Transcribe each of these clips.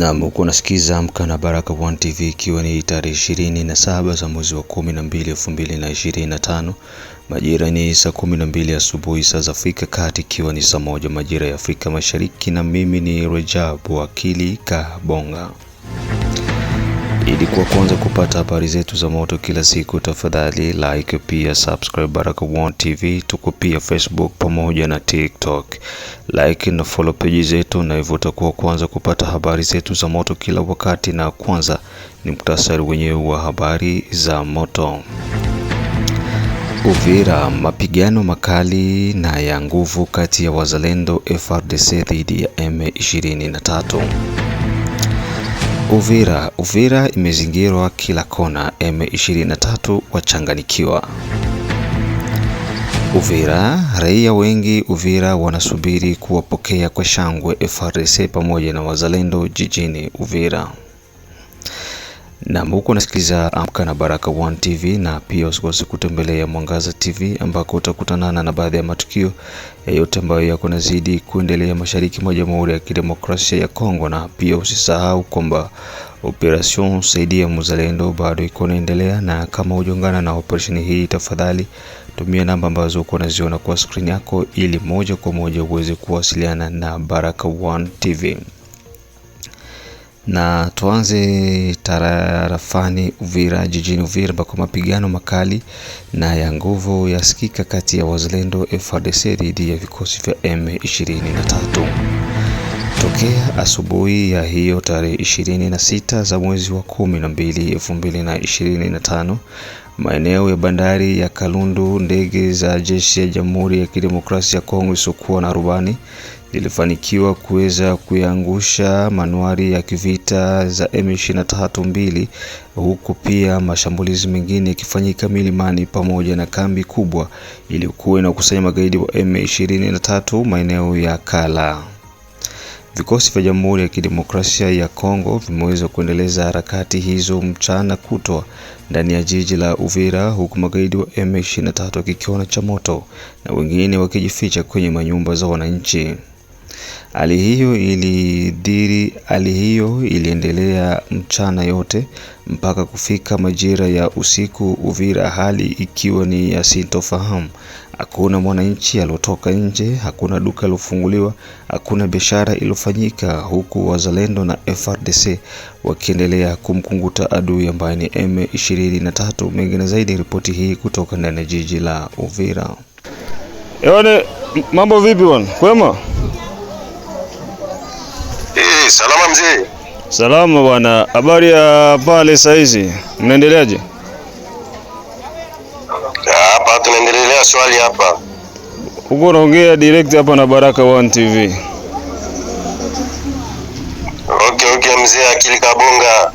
Uko nasikiza Amka na Baraka One TV, ikiwa ni tarehe 27 za mwezi wa 12 2025. Majira ni saa 12 asubuhi saa za Afrika Kati, ikiwa ni saa 1 majira ya Afrika Mashariki, na mimi ni Rajab Wakili Kabonga. Ili kwa kwanza kupata habari zetu za moto kila siku, tafadhali like pia subscribe Baraka One TV. Tuko pia Facebook pamoja na TikTok. Like na follow page zetu, na hivyo utakuwa kwanza kupata habari zetu za moto kila wakati. Na kwanza ni muktasari wenyewe wa habari za moto. Uvira, mapigano makali na ya nguvu kati ya wazalendo FARDC dhidi ya M23. Uvira imezingirwa kila kona, M23 wachanganikiwa. Uvira, raia wengi Uvira wanasubiri kuwapokea kwa shangwe FARDC pamoja na wazalendo jijini Uvira. Na huko nasikiliza Amka na Baraka One TV, na pia usikose kutembelea Mwangaza TV ambako utakutana na baadhi ya matukio yote ambayo yako nazidi kuendelea mashariki mwa Jamhuri ya Kidemokrasia ya Kongo. Na pia usisahau kwamba operation Saidia Mzalendo bado iko inaendelea, na kama hujaungana na operation hii, tafadhali tumia namba ambazo uko unaziona kwa screen yako ili moja kwa moja uweze kuwasiliana na Baraka One TV. Na tuanze tarafani Uvira, jijini Uvira ambako mapigano makali na ya nguvu yasikika kati ya wazalendo FARDC dhidi ya vikosi vya M23. Tokea asubuhi ya hiyo tarehe 26 za mwezi wa 12 2025, maeneo ya bandari ya Kalundu, ndege za jeshi ya Jamhuri ya Kidemokrasia ya Kongo isokuwa na rubani zilifanikiwa kuweza kuangusha manuari ya kivita za M23, huku pia mashambulizi mengine yakifanyika milimani pamoja na kambi kubwa iliyokuwa inakusanya magaidi wa M23 maeneo ya Kala. Vikosi vya Jamhuri ya Kidemokrasia ya Kongo vimeweza kuendeleza harakati hizo mchana kutwa ndani ya jiji la Uvira, huku magaidi wa M23 wakikiona cha moto na wengine wakijificha kwenye manyumba za wananchi. Hali hiyo iliendelea mchana yote mpaka kufika majira ya usiku Uvira, hali ikiwa ni ya sintofahamu. Hakuna mwananchi aliotoka nje, hakuna duka lilofunguliwa, hakuna biashara iliyofanyika, huku wazalendo na FARDC wakiendelea kumkunguta adui ambaye ni M23. Mengine zaidi ripoti hii kutoka ndani ya jiji la Uvira. Ewane, mambo vipi bwana? Kwema? Salama mzee. Salama bwana. Habari ya pale saizi? Mnaendeleaje? Hapa tunaendelea swali hapa. Uko unaongea direct hapa na Baraka One TV. Okay mzee Akili Kabonga.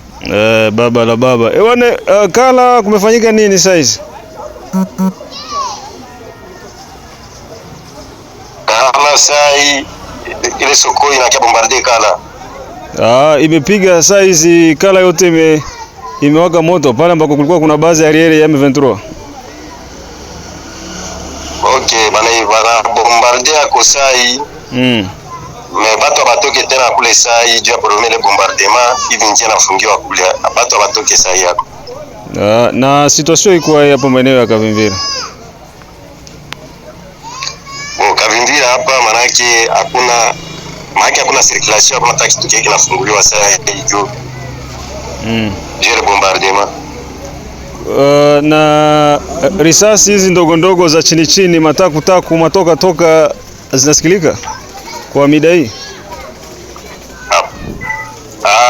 Baba la baba. Ewane, Kala kumefanyika nini saizi? Kala sai ile soko inakia bombarde Kala. Imepiga saizi Kala yote imewaka moto pale ambako kulikuwa kuna baadhi ya riere ya M23. Okay, bana bombarde yako sai. Me bato batoke tena kule sai juu ya promele bombardement hivi njia nafungiwa kule. Bato batoke sai yako. Na situation iko hapo maeneo ya Kavimvira. Kavimvira hapa manake hakuna circulation, hakuna taxi tukie kinafunguliwa sai juu. Juu ya bombardement. Na risasi hizi ndogo ndogo za chini chini mataku matoka zinasikilika kwa mida hii?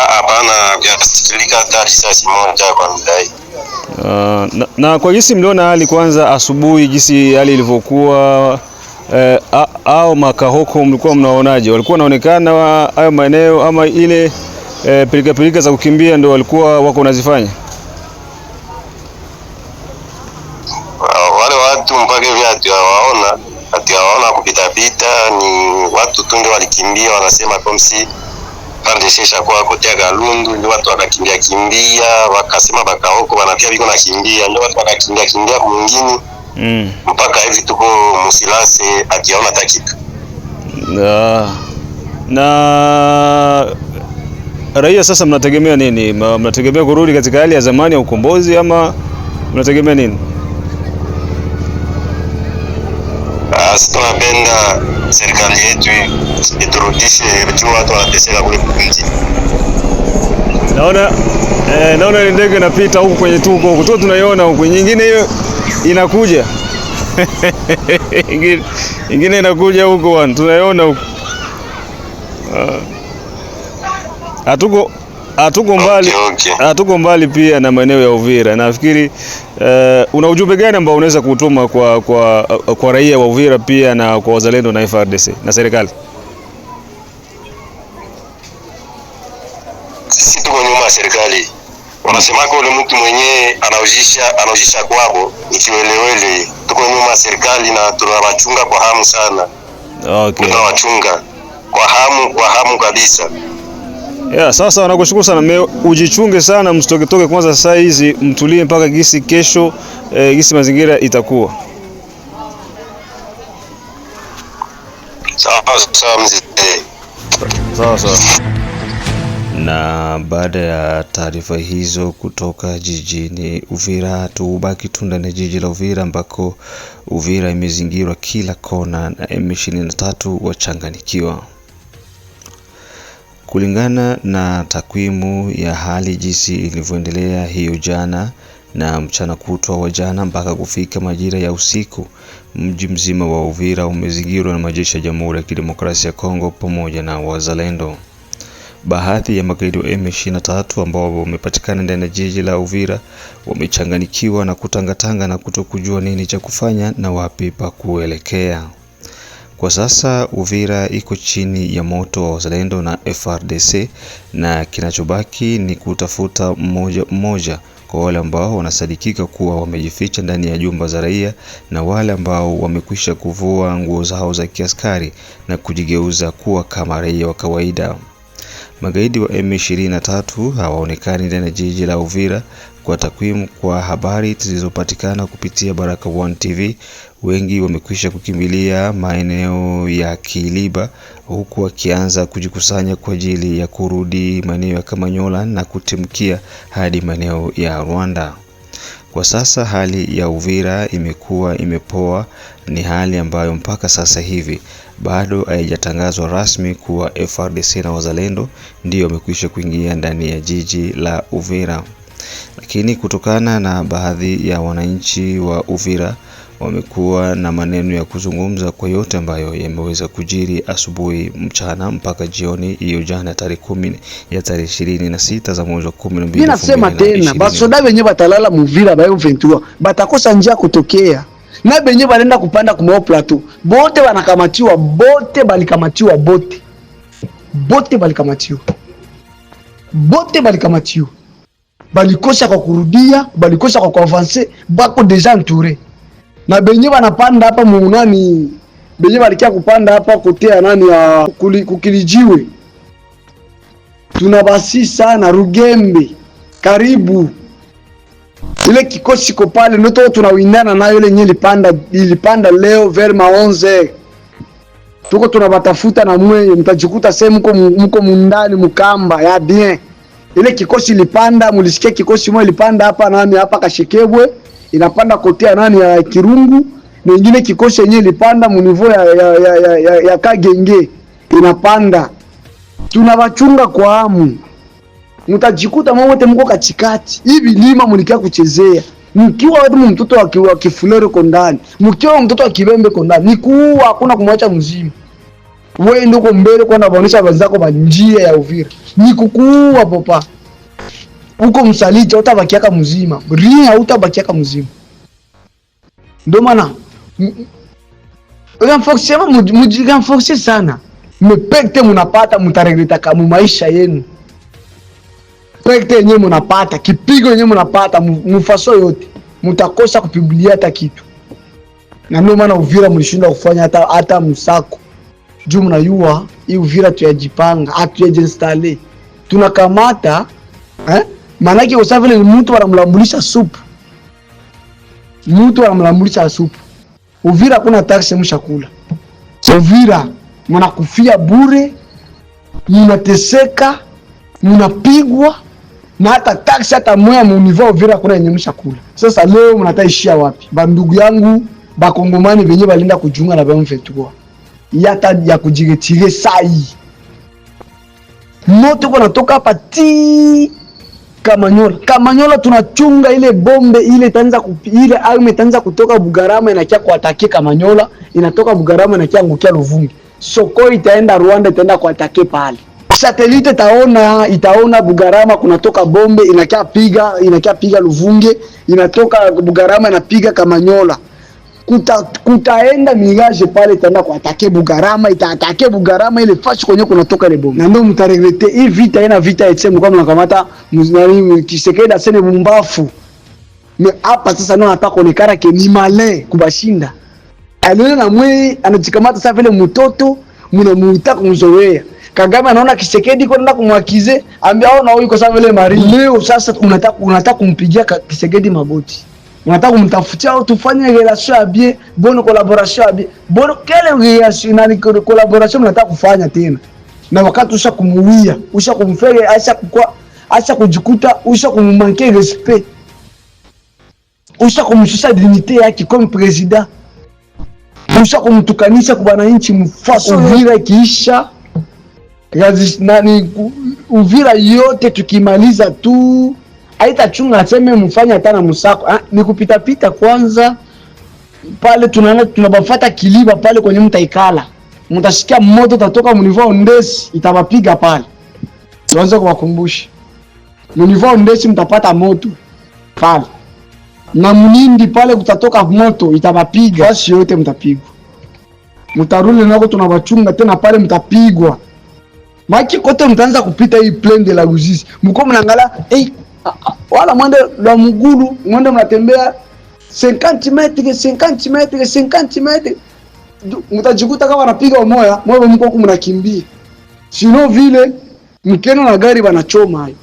Hapana, vyasikilika hata risasi moja kwa mida hii. Na kwa jinsi mliona hali kwanza asubuhi, jinsi hali ilivyokuwa, au makahoko mlikuwa mnaonaje? Walikuwa wanaonekana hayo maeneo, ama ile pilika za kukimbia ndio walikuwa wako nazifanya? Wale watu mpaka hivi hatuwaona kupita ni watu tu ndio walikimbia, wanasema kama si pande shesha kwa kotea Kalundu, ndio watu wakakimbia wakasema bakahoko wanapia biko nakimbia, ndio watu wakakimbia kwa mwingine. Mpaka hivi tuko musilase atiaona hata kitu. Na raia sasa mnategemea nini? Mnategemea kurudi katika hali ya zamani ya ukombozi ama mnategemea nini? Sisi tunapenda serikali yetu iturudishe juu, watu wanateseka kule mjini. Naona ile ndege inapita huko kwenye tuko huko tu, tunaiona huko, nyingine hiyo inakuja ingine inakuja huko bwana, tunaiona huko. Hatuko mbali, hatuko mbali pia na maeneo ya Uvira. Nafikiri una ujumbe gani ambao unaweza kutuma kwa raia wa Uvira pia na kwa wazalendo na FARDC na serikali? Sisi tuko nyuma ya serikali. Wanasema kwa yule mtu mwenyewe anaujisha kwao ni kiwelewele. Tuko nyuma ya serikali na tunawachunga kwa hamu sana. Okay. Tunawachunga kwa hamu kabisa. Yeah, sasa nakushukuru sana. Ujichunge sana, msitoke kwanza saa hizi, mtulie mpaka gisi kesho gisi mazingira itakuwa. Sawa. Na baada ya taarifa hizo kutoka jijini Uvira, tubaki tu ndani ya jiji la Uvira ambako Uvira imezingirwa kila kona na M23 wachanganikiwa. Kulingana na takwimu ya hali jinsi ilivyoendelea hiyo jana na mchana kutwa wa jana mpaka kufika majira ya usiku, mji mzima wa Uvira umezingirwa na majeshi ya Jamhuri ya Kidemokrasia ya Kongo pamoja na wazalendo. Baadhi ya magaidi wa M23 ambao wamepatikana ndani ya jiji la Uvira wamechanganikiwa na kutangatanga na kutokujua nini cha kufanya na wapi pa kuelekea. Kwa sasa Uvira iko chini ya moto wa wazalendo na FARDC, na kinachobaki ni kutafuta mmoja kwa wale ambao wanasadikika kuwa wamejificha ndani ya jumba za raia na wale ambao wamekwisha kuvua nguo zao za kiaskari na kujigeuza kuwa kama raia wa kawaida. Magaidi wa M23 hawaonekani ndani ya jiji la Uvira. Kwa takwimu kwa habari zilizopatikana kupitia Baraka One TV, wengi wamekwisha kukimbilia maeneo ya Kiliba, huku wakianza kujikusanya kwa ajili ya kurudi maeneo ya Kamanyola na kutimkia hadi maeneo ya Rwanda. Kwa sasa hali ya Uvira imekuwa imepoa, ni hali ambayo mpaka sasa hivi bado haijatangazwa rasmi kuwa FARDC na wazalendo ndio wamekwisha kuingia ndani ya jiji la Uvira. Lakini kutokana na baadhi ya wananchi wa Uvira wamekuwa na maneno ya kuzungumza kwa yote ambayo yameweza kujiri asubuhi, mchana mpaka jioni hiyo jana tarehe 26 za mwezi wa 12. Mimi nasema tena basoda wenye batalala Muvira bayo 23 batakosa njia kutokea. Na benye balenda kupanda kumao plateau. Bote wanakamatiwa, bote balikamatiwa. Balikosa kwa kurudia, balikosa kwa kuavancer, bako deja entouré. Na benye banapanda hapa muunani, benye balikia kupanda hapa kotea nani ya kukilijiwe. Tunabasi sana Rugembe, karibu. Ile kikosi ko pale ndio tunawindana nayo, ile nye ilipanda leo vers 11. Tuko tunabatafuta na mwenye mtajikuta sehemu mko mundani mukamba ya bien. Ile kikosi ilipanda, mulisikia kikosi moja ilipanda hapa nani hapa Kashekebwe, inapanda kotea nani ya Kirungu, na nyingine kikosi yenyewe ilipanda munivo ya Kagenge inapanda. Tunabachunga kwa hamu. Mtajikuta mwote mko katikati. Hivi lima mlikia kuchezea. Mkiwa watu mtoto wa Kifulero kondani, mkiwa mtoto wa Kibembe kondani, ni kuua, hakuna kumwacha mzima. Wewe ndio uko mbele kwenda kuonesha wenzako njia ya Uvira. Ni kukuua papa. Uko msaliti utabakiaka mzima. Ria utabakiaka mzima. Ndio maana renforcer sana. Mpekte mnapata mtaregreta kama maisha yenu. Pekte yenyewe mnapata, kipigo yenyewe mnapata, mfaso yote mtakosa kupibulia hata kitu. Na ndio maana Uvira mlishinda kufanya hata msako. Juu mnayua hii Uvira tuyajipanga, atuyainstalle. Tunakamata maana yake usafiri ni mtu anamlambulisha supu. Uvira kuna taksi mshakula. Uvira mnakufia bure, mnateseka, mnapigwa na hata taksi hata moya muniva Uvira kuna yenye mshakula. Sasa leo mnataishia wapi? Bandugu yangu bakongomani venye balinda kujiunga na M23 yata ya kujiretire sai moto kwa natoka hapa ti Kamanyola tunachunga ile bombe ile ile arme itaanza kutoka Bugarama inakia kuatake Kamanyola, inatoka Bugarama inakia angukia Luvungi. Soko itaenda Rwanda, itaenda kuatake pale. Satellite itaona Bugarama kunatoka bombe inakia piga Luvungi, inatoka Bugarama inapiga Kamanyola. Kutaenda mirage pale itaenda kuatake Bugarama, itaatake Bugarama ile fashi kwenye kunatoka ile bombe. Na ndio mtaregrete hii vita ina vita etsemu kama mnakamata mzunani Kisekedi aseme bumbafu. Me hapa sasa ndio anataka kuonekana ke ni male kubashinda. Aliona na mwe anajikamata sasa vile mtoto mnamuita kumzoea. Kagame anaona Kisekedi kwenda kumwakize, ambia hao na huyu kwa sababu ile mari. Leo sasa unataka kumpigia Kisekedi magoti. Unataka kumtafutia au tufanye relation ya bien, bonne collaboration ya bien. Bonne quelle relation na collaboration mnataka kufanya tena? Na wakati usha kumfere, acha kujikuta, usha kummanquer respect. Usha kumshusha dignité yake comme président. Usha kumtukanisha kwa wananchi mfaso Uvira kiisha. Uvira yote tukimaliza tu haitachunga aseme mfanye hata na msako. Ni kupita pita kwanza pale tunabafuata Kiliba pale kwenye mtaikala. Mtashikia moto tatoka mnivo Ndesi itabapiga pale. Tuanze kuwakumbusha. Mnivo Ndesi mtapata moto pale. Na Mnindi pale kutatoka moto itabapiga. Basi yote mtapigwa. Mtarudi nako tunabachunga tena pale mtapigwa. Maki kote mtaanza kupita hii plaine de la Ruzizi. Mko mnaangalia wala mwende la Mugulu, mwende mnatembea 50 metres, mtajikuta kama wanapiga umoya, mwe mko huko mnakimbia. Sino vile mkienda na gari wanachoma hayo.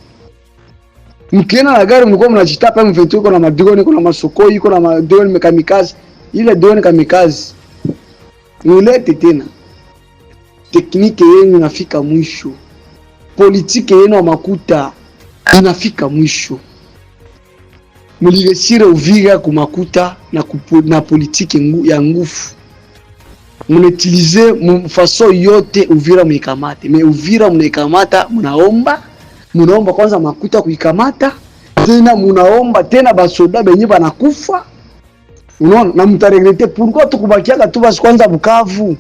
Mkienda na gari mko mnajitapa M23 iko na madrone, iko na masokoi, iko na madrone kamikaze. Ile drone kamikaze mulete tena. Tekniki yenu inafika mwisho. Politiki yenu wa makuta inafika mwisho. Muliresire Uvira kumakuta na politiki ya ngufu. Munetilize mfaso yote Uvira mwikamate. Me Uvira mwikamata munaomba kwanza makuta kuikamata. Tena munaomba tena basoda benye banakufa. Unaona na mtaregrete pourquoi tukubakiaka tu basi kwanza Bukavu.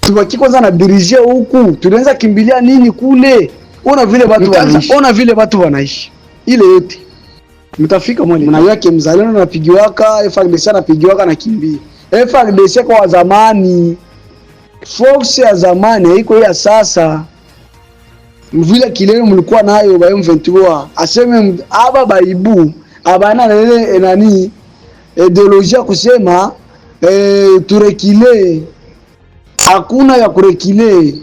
Tubaki kwanza na dirige huku. Tunaanza kimbilia nini kule? Ona vile watu wanaishi. Ile yote mtafika mwali. Mnajua mzalendo anapigiwaka, FARDC anapigiwaka na kimbia. FARDC kwa zamani, force ya zamani haiko ya sasa. Vile kilele mlikuwa nayo ba M23 aseme aba baibu abana nani ideolojia kusema turekile. Hakuna ya kurekile.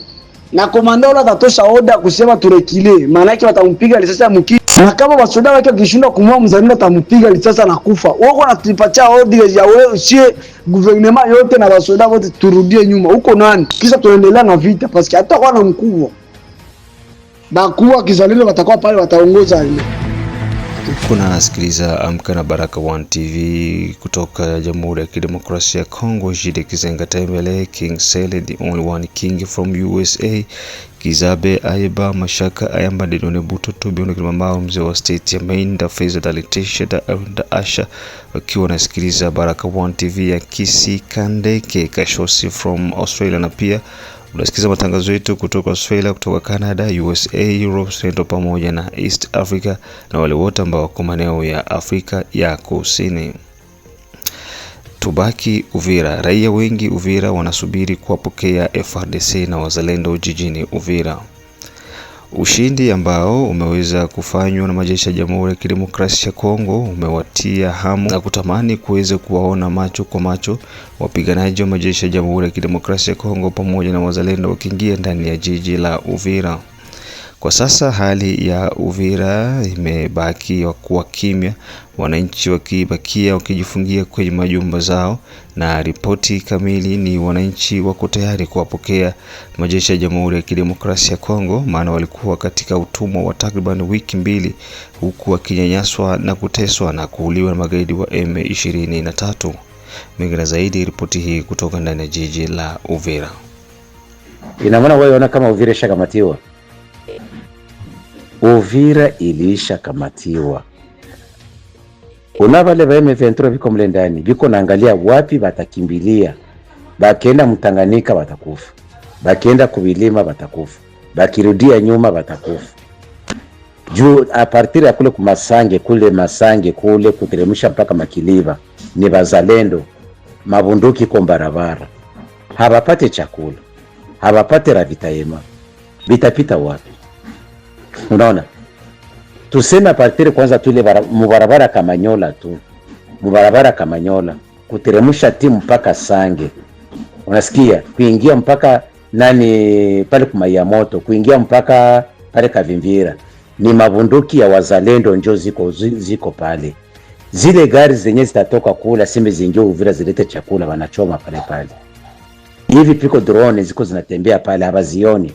Na komanda wala tatosha oda kusema turekile. Maana yake watampiga risasi ya mki. Na kama wasoda wake wakishindwa kumua mzalendo atampiga risasi na kufa. Wako wanatupatia oda ya wewe sie gouvernement yote na wasoda wote turudie nyuma. Huko nani? Kisha tuendelea na vita paski hata kwa na mkubwa. Bakuwa kizalendo watakuwa pale wataongoza. Kuna sikiliza Amka na Baraka One TV kutoka Jamhuri ya Kidemokrasia ya Kongo. Jide Kizenga Tembele, King Sele, the only one king from USA. Kizabe Ayeba Mashaka Ayamba Didone Butoto Biono Kimambao, mzee wa state ya Maine, da Feza da Letesha da Asha, wakiwa nasikiliza Baraka One TV ya Kisi Kandeke Kashosi from Australia, na pia unasikiza matangazo yetu kutoka Australia, kutoka Canada, USA, Europe, Central pamoja na East Africa na wale wote ambao wako maeneo ya Afrika ya Kusini. Tubaki Uvira. Raia wengi Uvira wanasubiri kuwapokea FARDC na wazalendo jijini Uvira. Ushindi ambao umeweza kufanywa na majeshi ya Jamhuri ya Kidemokrasia ya Kongo umewatia hamu na kutamani kuweza kuwaona macho kwa macho wapiganaji wa majeshi ya Jamhuri ya Kidemokrasia ya Kongo pamoja na wazalendo wakiingia ndani ya jiji la Uvira. Kwa sasa hali ya Uvira imebaki kuwa kimya, wananchi wakibakia wakijifungia kwenye majumba zao, na ripoti kamili ni wananchi wako tayari kuwapokea majeshi ya Jamhuri ya Kidemokrasia ya Kongo, maana walikuwa katika utumwa wa takriban wiki mbili, huku wakinyanyaswa na kuteswa na kuuliwa na magaidi wa M23. Mengine zaidi ripoti hii kutoka ndani ya jiji la Uvira. Ina maana wewe unaona kama Uvira ishakamatiwa? Uvira iliisha kamatiwa. Kuna wale wa M23 viko mle ndani, viko naangalia wapi batakimbilia. Bakienda Mtanganyika batakufa, bakienda kubilima batakufa, bakirudia nyuma batakufa. Juu a partir ya kule kumasange kule kuteremsha mpaka Makiliba ni bazalendo, mabunduki kwa barabara. Habapate chakula, habapate ravitaema, bitapita wapi? Unaona? Tuseme a partir kwanza tule mubarabara Kamanyola tu, mubarabara Kamanyola kuteremsha timu mpaka Sange, unasikia, kuingia mpaka nani pale kumaya moto, kuingia mpaka pale Kavimvira, ni mabunduki ya wazalendo njo ziko pale. Zile gari zenye zitatoka kula simbe zingie Uvira zilete chakula, wanachoma pale. Hivi piko drone ziko zinatembea pale, habazioni.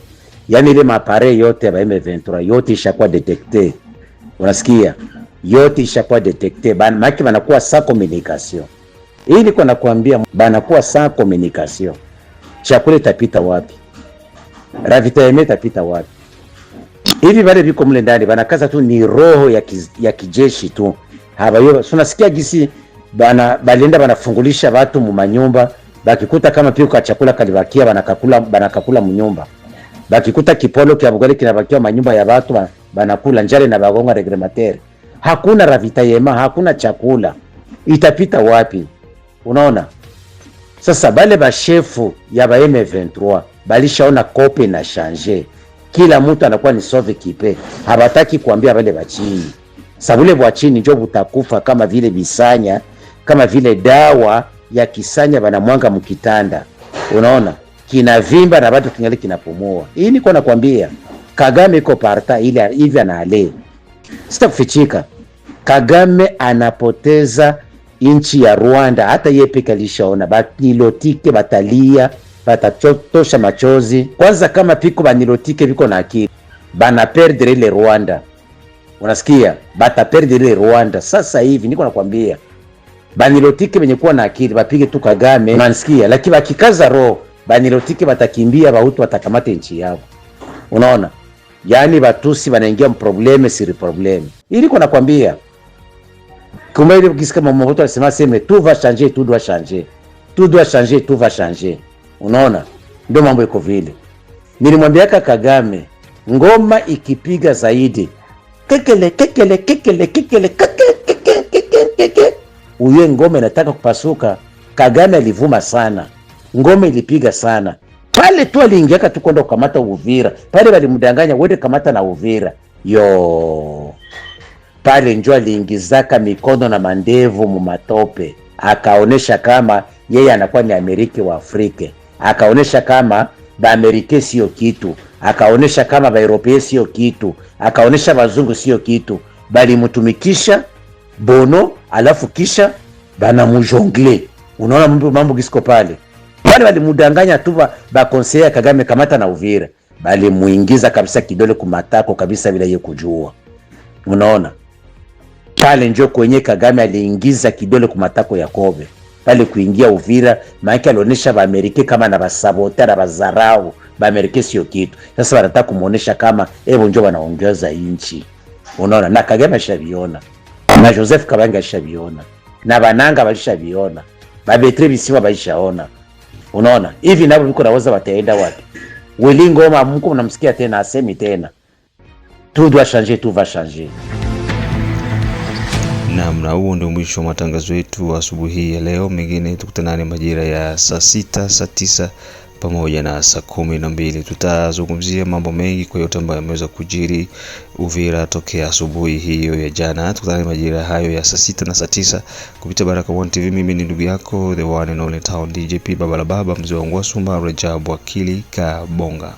Yani ile mapare yote ya M23 yote ishakuwa detecte, unasikia, yote ishakuwa detecte. Maki banakuwa sa communication. Hii niko nakwambia, banakuwa sa communication. Chakula itapita wapi? Ravitaeme itapita wapi? Hivi wale viko mle ndani banakaza tu ni roho ya kijeshi tu. Habayo tunasikia gisi balienda banafungulisha watu mu manyumba, bakikuta kama pio ka chakula kalibakia banakakula mnyumba. Bakikuta kipolo kia bugali kinabakia manyumba ya watu banakula, njale na bagonga reglementaire. Hakuna ravitaema, hakuna chakula. Itapita wapi? Unaona? Sasa bale bashefu ya ba M23 balishaona kope na changer. Kila mtu anakuwa ni sauve kipe. Habataki kuambia wale bachini. Sabule bwachini njo butakufa kama vile bisanya, kama vile dawa ya kisanya banamwanga mkitanda. Unaona? Kinavimba na bado kingali kinapumua. Hii niko nakwambia, Kagame iko parta ile hivi anale. Sitakufichika. Kagame anapoteza inchi ya Rwanda, hata yeye peke alishaona. Banilotike batalia, batatosha machozi. Kwanza kama piko banilotike viko na akili, bana perdre ile Rwanda. Unasikia? Bata perdre ile Rwanda. Sasa hivi niko nakwambia, banilotike wenye kuwa na akili bapige tu Kagame, unasikia? Lakini bakikaza roho, banilotike batakimbia, bahutu watakamata nchi yao. Unaona? Yani batusi banaingia mprobleme siri probleme. Ili niko nakwambia, kama ile ukisikia Mobutu alisema sema tout va changer, tout doit changer. Tout doit changer, tout va changer. Unaona? Ndio mambo iko vile. Nilimwambia Kagame, ngoma ikipiga zaidi, kekele uye ngoma inataka kupasuka. Kagame alivuma sana, ngoma ilipiga sana. Pale tu aliingiaka tu kwenda kukamata Uvira, pale walimdanganya wende kamata na Uvira. Yo, pale njoo aliingizaka mikono na mandevu mumatope, akaonesha kama yeye anakuwa ni Amerika wa Afrika, akaonesha kama ba Amerika sio kitu, akaonesha kama ba Europea sio kitu, akaonesha bazungu sio kitu, bali mtumikisha bono, alafu kisha bana mujongle. Unaona mambo gisiko pale. Wale walimudanganya tu ba conseiller Kagame kamata na Uvira, bali muingiza kabisa kidole kumatako kabisa bila yeye kujua. Unaona? Pale njoo kwenye Kagame aliingiza kidole kumatako ya Kobe. Pale kuingia Uvira, maana alionyesha ba Amerika kama na basabota na bazarau, ba Amerika sio kitu. Sasa wanataka kumuonesha kama hebu njoo wanaongeza inchi. Unaona? Na Kagame ashabiona. Na Joseph Kabanga ashabiona. Na bananga balishabiona. Ba Betre Bisiwa baishaona. Unaona? Hivi nabo biko naweza wataenda wapi? Wili ngoma mko mnamsikia tena asemi tena. Tout doit changer, tout va changer. Naam, na huo ndio mwisho wa matangazo yetu asubuhi ya leo. Mengine tukutanane majira ya saa 6, saa 9 pamoja na saa 12. Tutazungumzia mambo mengi kwa yote ambayo yameweza kujiri Uvira tokea asubuhi hiyo ya jana. Tukutanane majira hayo ya saa 6 na saa 9 kupitia Baraka1 TV. Mimi ni ndugu yako the one and only town DJP Baba la Baba, mzee wangu wa Sumba, Rajab Wakili Kabonga.